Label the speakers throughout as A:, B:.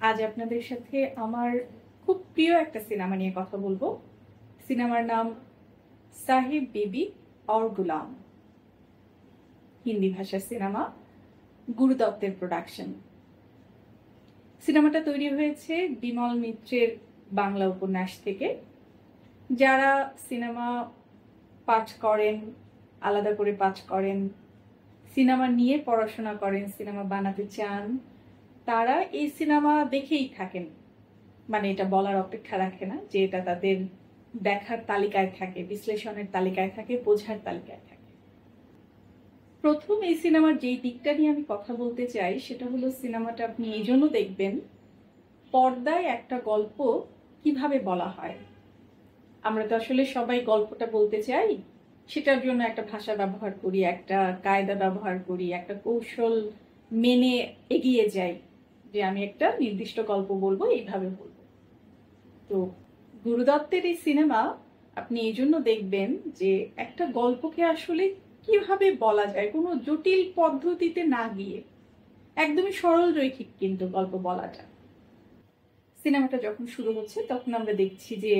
A: আজ আপনাদের সাথে আমার খুব প্রিয় একটা সিনেমা নিয়ে কথা বলবো। সিনেমার নাম সাহিব বিবি और गुलाम। হিন্দি ভাষার সিনেমা, গুরু দত্তের প্রোডাকশন। সিনেমাটা তৈরি হয়েছে বিমল মিত্রের বাংলা উপন্যাস থেকে। যারা সিনেমা পাঠ করেন, আলাদা করে পাঠ করেন, সিনেমা নিয়ে পড়াশোনা করেন, সিনেমা বানাতে চান, তারা এই সিনেমা দেখেই থাকেন। মানে এটা বলার অপেক্ষা রাখে না যে এটা তাদের দেখার তালিকায় থাকে, বিশ্লেষণের তালিকায় থাকে, বোঝার তালিকায় থাকে। প্রথম এই সিনেমার যেই দিকটা নিয়ে আমি কথা বলতে চাই সেটা হলো, সিনেমাটা আপনি এই জন্য দেখবেন, পর্দায় একটা গল্প কিভাবে বলা হয়। আমরা তো আসলে সবাই গল্পটা বলতে চাই, সেটার জন্য একটা ভাষা ব্যবহার করি, একটা কায়দা ব্যবহার করি, একটা কৌশল মেনে এগিয়ে যাই যে আমি একটা নির্দিষ্ট গল্প বলবো, এইভাবে বলবো। তো গুরুদত্তের এই সিনেমা আপনি এই জন্য দেখবেন যে একটা গল্পকে আসলে কিভাবে বলা যায়, কোনো জটিল পদ্ধতিতে না গিয়ে একদমই সরল রৈখিক কিন্তু গল্প বলাটা। সিনেমাটা যখন শুরু হচ্ছে তখন আমরা দেখছি যে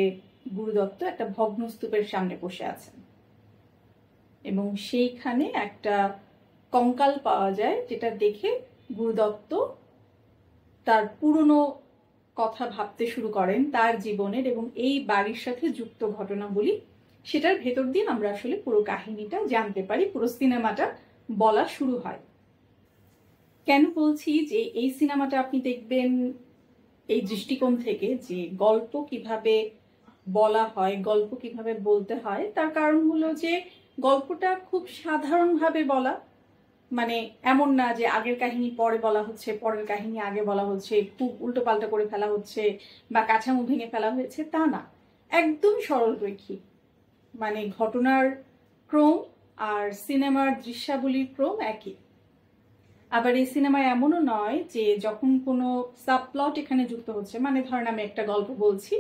A: গুরুদত্ত একটা ভগ্নস্তূপের সামনে বসে আছেন এবং সেইখানে একটা কঙ্কাল পাওয়া যায়, যেটা দেখে গুরুদত্ত তার পুরনো কথা ভাবতে শুরু করেন, তার জীবনের এবং এই বাড়ির সাথে যুক্ত ঘটনাগুলি। সেটার ভেতর দিয়ে আমরা আসলে পুরো কাহিনীটা জানতে পারি, পুরো সিনেমাটা বলা শুরু হয়। কেন বলছি যে এই সিনেমাটা আপনি দেখবেন এই দৃষ্টিকোণ থেকে যে গল্প কিভাবে বলা হয়, গল্প কিভাবে বলতে হয়, তার কারণ হলো যে গল্পটা খুব সাধারণভাবে বলা। মানে এমন না যে আগের কাহিনী পরে বলা হচ্ছে, পরের কাহিনী আগে বলা হচ্ছে, খুব উল্টো পাল্টা করে ফেলা হচ্ছে বা কাঠামো ভেঙে ফেলা হয়েছে, তা না। একদম সরল রৈখিক, মানে ঘটনার ক্রম আর সিনেমার দৃশ্যাবলীর ক্রম একই। আবার এই সিনেমায় এমনও নয় যে যখন কোনো সাবপ্লট এখানে যুক্ত হচ্ছে, মানে ধরেন আমি একটা গল্প বলছি,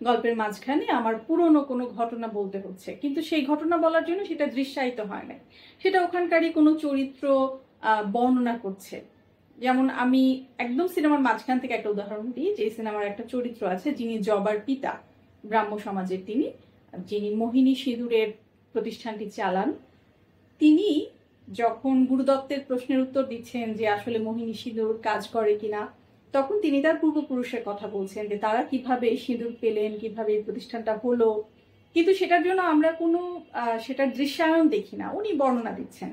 A: গল্পের মাঝখানে আমার পুরনো কোনো ঘটনা বলতে হচ্ছে, কিন্তু সেই ঘটনা বলার জন্য সেটা দৃশ্যায়িত হয় না, সেটা ওখানকারই কোনো চরিত্র বর্ণনা করছে। যেমন আমি একদম সিনেমার মাঝখান থেকে একটা উদাহরণ দিই, যে সিনেমার একটা চরিত্র আছে যিনি জবার পিতা, ব্রাহ্ম সমাজের, তিনি যিনি মোহিনী সিঁদুরের প্রতিষ্ঠানটি চালান। তিনি যখন গুরুদত্তের প্রশ্নের উত্তর দিচ্ছেন যে আসলে মোহিনী সিঁদুর কাজ করে কিনা, তখন তিনি তার পূর্বপুরুষের কথা বলছেন যে তারা কিভাবে সিঁদুর পেলেন, কিভাবে এই প্রতিষ্ঠানটা হলো, কিন্তু সেটার জন্য আমরা কোনো সেটার দৃশ্যায়ন দেখি না, উনি বর্ণনা দিচ্ছেন।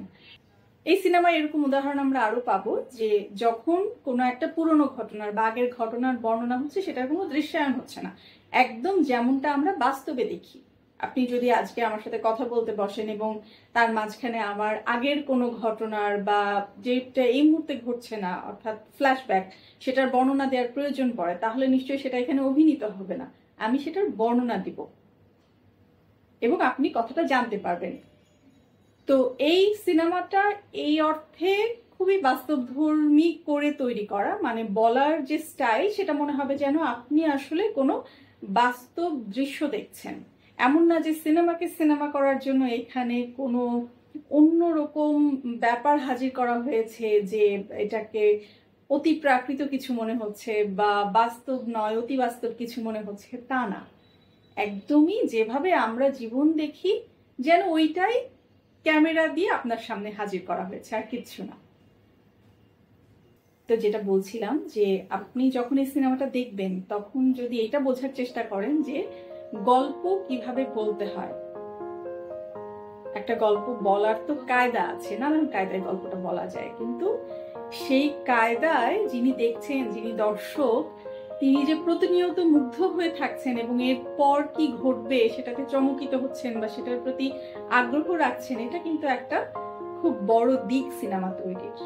A: এই সিনেমায় এরকম উদাহরণ আমরা আরো পাবো, যে যখন কোনো একটা পুরনো ঘটনার বা আগের ঘটনার বর্ণনা হচ্ছে, সেটার কোনো দৃশ্যায়ন হচ্ছে না, একদম যেমনটা আমরা বাস্তবে দেখি। আপনি যদি আজকে আমার সাথে কথা বলতে বসেন এবং তার মাঝখানে আমার আগের কোনো ঘটনার বা যেটা এই মুহূর্তে ঘটছে না, অর্থাৎ ফ্ল্যাশব্যাক, সেটার বর্ণনা দেওয়ার প্রয়োজন পড়ে, তাহলে নিশ্চয়ই সেটা এখানে অভিনীত হবে না, আমি সেটার বর্ণনা দিব এবং আপনি কথাটা জানতে পারবেন। তো এই সিনেমাটা এই অর্থে খুবই বাস্তবধর্মী করে তৈরি করা, মানে বলার যে স্টাইল, সেটা মনে হবে যেন আপনি আসলে কোনো বাস্তব দৃশ্য দেখছেন। এমন না যে সিনেমাকে সিনেমা করার জন্য এখানে কোনো অন্যরকম ব্যাপার হাজির করা হয়েছে, যে এটাকে অতি প্রাকৃত কিছু মনে হচ্ছে বা বাস্তব নয়, অতি বাস্তব কিছু মনে হচ্ছে, তা না। একদমই যেভাবে আমরা জীবন দেখি, যেন ওইটাই ক্যামেরা দিয়ে আপনার সামনে হাজির করা হয়েছে, আর কিচ্ছু না। তো যেটা বলছিলাম, যে আপনি যখন এই সিনেমাটা দেখবেন তখন যদি এটা বোঝার চেষ্টা করেন যে গল্প কিভাবে বলতে হয়। একটা গল্প বলার তো কায়দা আছে, নানান কায়দায় গল্পটা বলা যায়, কিন্তু সেই কায়দায় যিনি দেখছেন, যিনি দর্শক, তিনি যে প্রতিনিয়ত মুগ্ধ হয়ে থাকছেন এবং এরপর কি ঘটবে সেটাতে চমকিত হচ্ছেন বা সেটার প্রতি আগ্রহ রাখছেন, এটা কিন্তু একটা খুব বড় দিক সিনেমা তৈরির।